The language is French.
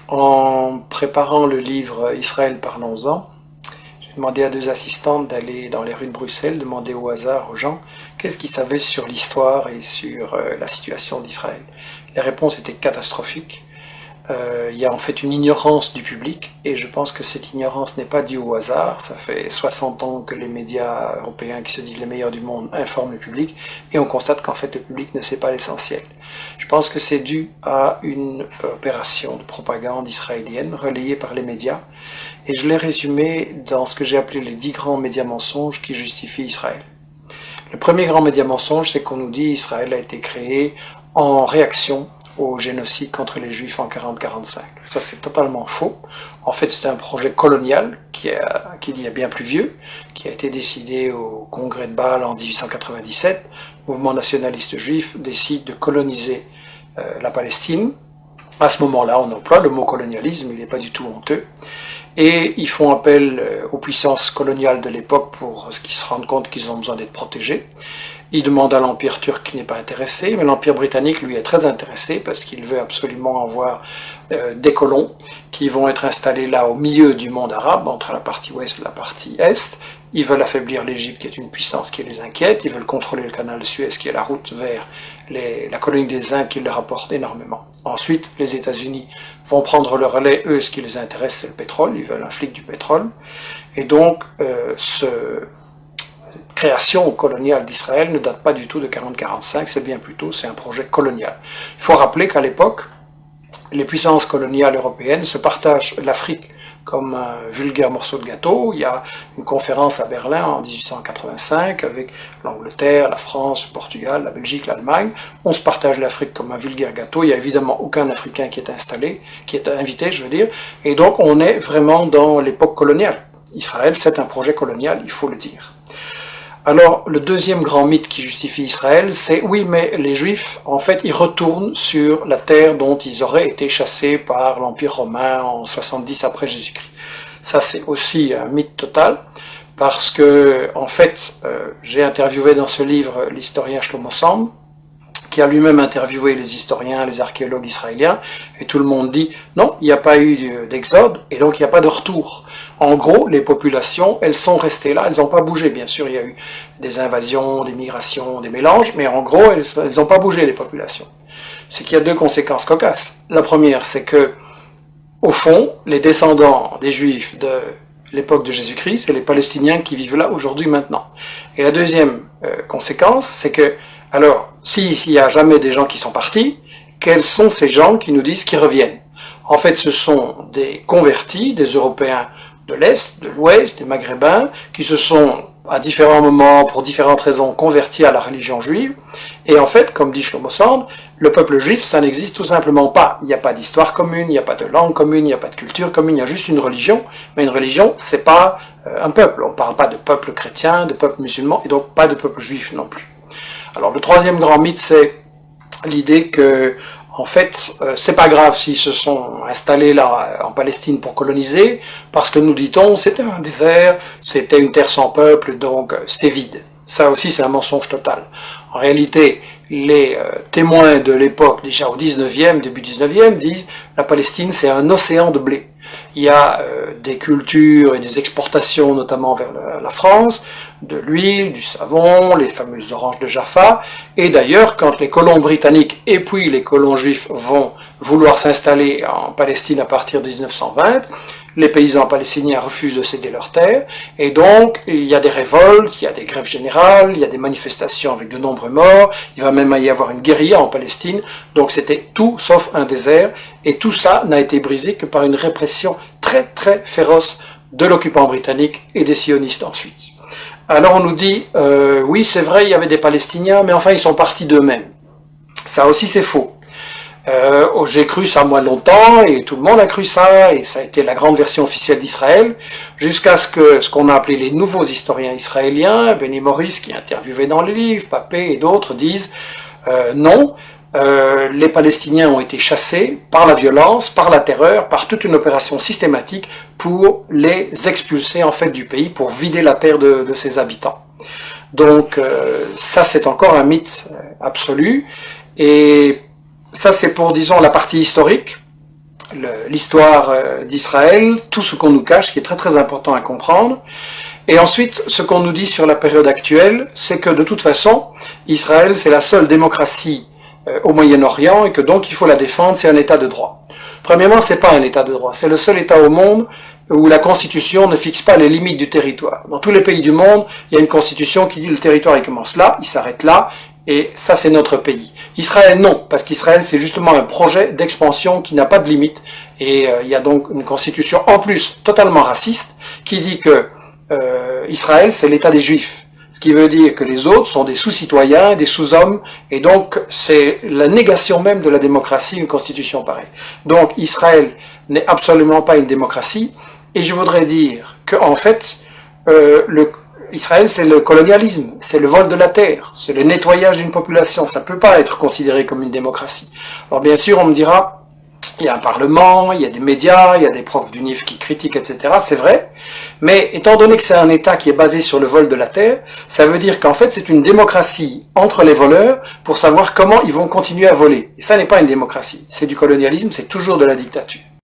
En préparant le livre Israël, parlons-en, j'ai demandé à deux assistantes d'aller dans les rues de Bruxelles, demander au hasard aux gens qu'est-ce qu'ils savaient sur l'histoire et sur la situation d'Israël. Les réponses étaient catastrophiques. Il y a en fait une ignorance du public, et je pense que cette ignorance n'est pas due au hasard. Ça fait 60 ans que les médias européens, qui se disent les meilleurs du monde, informent le public, et on constate qu'en fait le public ne sait pas l'essentiel. Je pense que c'est dû à une opération de propagande israélienne relayée par les médias, et je l'ai résumé dans ce que j'ai appelé les 10 grands médias mensonges qui justifient Israël. Le premier grand média mensonge, c'est qu'on nous dit Israël a été créé en réaction au génocide contre les Juifs en 40-45. Ça, c'est totalement faux. En fait, c'est un projet colonial qui est bien plus vieux, qui a été décidé au congrès de Bâle en 1897. Le mouvement nationaliste juif décide de coloniser la Palestine. À ce moment-là, on emploie le mot colonialisme, il n'est pas du tout honteux. Et ils font appel aux puissances coloniales de l'époque pour ce qu'ils se rendent compte qu'ils ont besoin d'être protégés. Il demande à l'Empire turc qui n'est pas intéressé, mais l'Empire britannique, lui, est très intéressé parce qu'il veut absolument avoir des colons qui vont être installés là au milieu du monde arabe, entre la partie ouest et la partie est. Ils veulent affaiblir l'Égypte, qui est une puissance qui les inquiète. Ils veulent contrôler le canal de Suez, qui est la route vers la colonie des Indes, qui leur apporte énormément. Ensuite, les États-Unis vont prendre le relais. Eux, ce qui les intéresse, c'est le pétrole. Ils veulent un flic du pétrole. Et donc, création coloniale d'Israël ne date pas du tout de 40-45, c'est bien plus tôt, c'est un projet colonial. Il faut rappeler qu'à l'époque, les puissances coloniales européennes se partagent l'Afrique comme un vulgaire morceau de gâteau. Il y a une conférence à Berlin en 1885 avec l'Angleterre, la France, le Portugal, la Belgique, l'Allemagne. On se partage l'Afrique comme un vulgaire gâteau. Il n'y a évidemment aucun Africain qui est invité, je veux dire. Et donc on est vraiment dans l'époque coloniale. Israël, c'est un projet colonial, il faut le dire. Alors, le deuxième grand mythe qui justifie Israël, c'est oui, mais les Juifs, en fait, ils retournent sur la terre dont ils auraient été chassés par l'Empire romain en 70 après Jésus-Christ. Ça, c'est aussi un mythe total, parce que, en fait, j'ai interviewé dans ce livre l'historien Shlomo Sand, qui a lui-même interviewé les historiens, les archéologues israéliens, et tout le monde dit non, il n'y a pas eu d'exode, et donc il n'y a pas de retour. En gros, les populations, elles sont restées là, elles n'ont pas bougé. Bien sûr, il y a eu des invasions, des migrations, des mélanges, mais en gros, elles n'ont pas bougé, les populations. C'est qu'il y a deux conséquences cocasses. La première, c'est que, au fond, les descendants des Juifs de l'époque de Jésus-Christ, c'est les Palestiniens qui vivent là aujourd'hui, maintenant. Et la deuxième conséquence, c'est que, alors, s'il n'y a jamais des gens qui sont partis, quels sont ces gens qui nous disent qu'ils reviennent? En fait, ce sont des convertis, des Européens de l'Est, de l'Ouest, des Maghrébins, qui se sont, à différents moments, pour différentes raisons, convertis à la religion juive. Et en fait, comme dit Shlomo Sand, le peuple juif, ça n'existe tout simplement pas. Il n'y a pas d'histoire commune, il n'y a pas de langue commune, il n'y a pas de culture commune, il y a juste une religion. Mais une religion, c'est pas un peuple. On ne parle pas de peuple chrétien, de peuple musulman, et donc pas de peuple juif non plus. Alors, le troisième grand mythe, c'est l'idée que, en fait, c'est pas grave s'ils se sont installés là en Palestine pour coloniser, parce que nous dit-on, c'était un désert, c'était une terre sans peuple, donc c'était vide. Ça aussi, c'est un mensonge total. En réalité, les témoins de l'époque, déjà au 19e, début 19e, disent la Palestine, c'est un océan de blé. Il y a des cultures et des exportations, notamment vers la France, de l'huile, du savon, les fameuses oranges de Jaffa. Et d'ailleurs, quand les colons britanniques et puis les colons juifs vont vouloir s'installer en Palestine à partir de 1920, les paysans palestiniens refusent de céder leurs terres, et donc il y a des révoltes, il y a des grèves générales, il y a des manifestations avec de nombreux morts, il va même y avoir une guérilla en Palestine, donc c'était tout sauf un désert, et tout ça n'a été brisé que par une répression très très féroce de l'occupant britannique et des sionistes ensuite. Alors on nous dit, oui c'est vrai, il y avait des Palestiniens, mais enfin ils sont partis d'eux-mêmes. Ça aussi c'est faux. J'ai cru ça moi longtemps, et tout le monde a cru ça, et ça a été la grande version officielle d'Israël, jusqu'à ce qu'on a appelé les nouveaux historiens israéliens, Benny Morris qui est interviewé dans les livres, Papé et d'autres disent non, les Palestiniens ont été chassés par la violence, par la terreur, par toute une opération systématique pour les expulser en fait du pays, pour vider la terre de ses habitants. Donc ça c'est encore un mythe absolu, et ça c'est pour, disons, la partie historique. l'histoire d'Israël, tout ce qu'on nous cache, qui est très très important à comprendre. Et ensuite, ce qu'on nous dit sur la période actuelle, c'est que de toute façon, Israël, c'est la seule démocratie au Moyen-Orient, et que donc il faut la défendre, c'est un État de droit. Premièrement, c'est pas un État de droit, c'est le seul État au monde où la Constitution ne fixe pas les limites du territoire. Dans tous les pays du monde, il y a une Constitution qui dit le territoire il commence là, il s'arrête là, et ça c'est notre pays. Israël non, parce qu'Israël c'est justement un projet d'expansion qui n'a pas de limite, et il y a donc une Constitution en plus totalement raciste qui dit que Israël c'est l'État des Juifs. Ce qui veut dire que les autres sont des sous-citoyens, des sous-hommes, et donc c'est la négation même de la démocratie, une constitution pareille. Donc Israël n'est absolument pas une démocratie, et je voudrais dire que en fait, Israël c'est le colonialisme, c'est le vol de la terre, c'est le nettoyage d'une population, ça ne peut pas être considéré comme une démocratie. Alors bien sûr on me dira, il y a un parlement, il y a des médias, il y a des profs d'UNIF qui critiquent, etc. C'est vrai, mais étant donné que c'est un État qui est basé sur le vol de la terre, ça veut dire qu'en fait c'est une démocratie entre les voleurs pour savoir comment ils vont continuer à voler. Et ça n'est pas une démocratie, c'est du colonialisme, c'est toujours de la dictature.